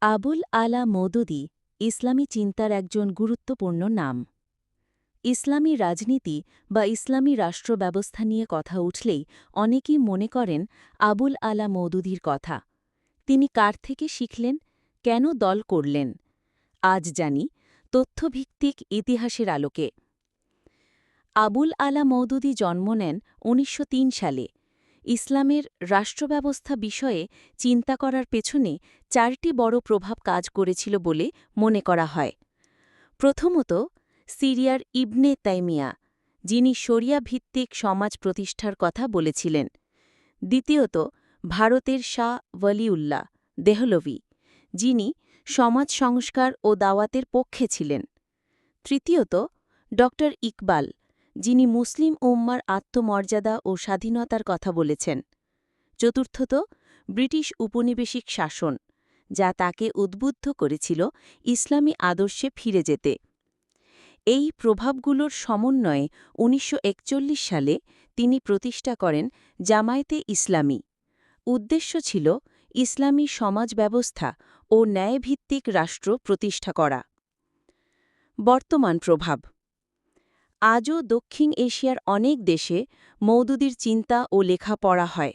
আবুল আলা মওদুদী ইসলামী চিন্তার একজন গুরুত্বপূর্ণ নাম। ইসলামী রাজনীতি বা ইসলামী রাষ্ট্র ব্যবস্থা নিয়ে কথা উঠলেই অনেকেই মনে করেন আবুল আলা মওদুদীর কথা। তিনি কার থেকে শিখলেন, কেন দল করলেন? আজ জানি তথ্যভিত্তিক ইতিহাসের আলোকে। আবুল আলা মওদুদী জন্ম নেন ১৯০৩ সালে। ইসলামের রাষ্ট্রব্যবস্থা বিষয়ে চিন্তা করার পেছনে ৪টি বড় প্রভাব কাজ করেছিল বলে মনে করা হয়। প্রথমত, সিরিয়ার ইবনে তাইমিয়া, যিনি শরিয়া ভিত্তিক সমাজ প্রতিষ্ঠার কথা বলেছিলেন। দ্বিতীয়ত, ভারতের শাহ ওয়ালিউল্লাহ দেহলভি, যিনি সমাজ সংস্কার ও দাওয়াতের পক্ষে ছিলেন। তৃতীয়ত, ড ইকবাল, যিনি মুসলিম উম্মার আত্মমর্যাদা ও স্বাধীনতার কথা বলেছেন। চতুর্থত, ব্রিটিশ উপনিবেশিক শাসন, যা তাকে উদ্বুদ্ধ করেছিল ইসলামী আদর্শে ফিরে যেতে। এই প্রভাবগুলোর সমন্বয়ে ১৯৪১ সালে তিনি প্রতিষ্ঠা করেন জামায়াতে ইসলামী। উদ্দেশ্য ছিল ইসলামী সমাজ ব্যবস্থা ও ন্যায়ভিত্তিক রাষ্ট্র প্রতিষ্ঠা করা। বর্তমান প্রভাব। আজও দক্ষিণ এশিয়ার অনেক দেশে মওদুদীর চিন্তা ও লেখা পড়া হয়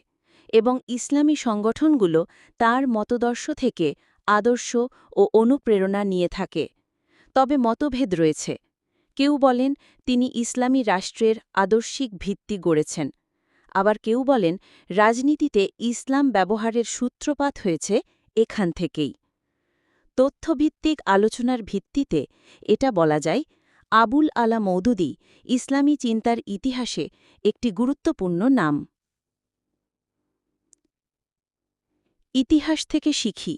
এবং ইসলামী সংগঠনগুলো তার মতদর্শ থেকে আদর্শ ও অনুপ্রেরণা নিয়ে থাকে। তবে মতভেদ রয়েছে। কেউ বলেন তিনি ইসলামী রাষ্ট্রের আদর্শিক ভিত্তি গড়েছেন, আবার কেউ বলেন রাজনীতিতে ইসলাম ব্যবহারের সূত্রপাত হয়েছে এখান থেকেই। তথ্যভিত্তিক আলোচনার ভিত্তিতে এটা বলা যায়, আবুল আলা মওদুদী ইসলামী চিন্তার ইতিহাসে একটি গুরুত্বপূর্ণ নাম। ইতিহাস থেকে শিখি,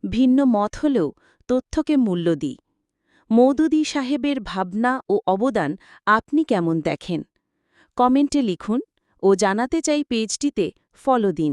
ভিন্ন মত হলেও তথ্যকে মূল্য দিই। মওদুদী সাহেবের ভাবনা ও অবদান আপনি কেমন দেখেন? কমেন্টে লিখুন ও জানাতে চাই পেজটিতে ফলো দিন।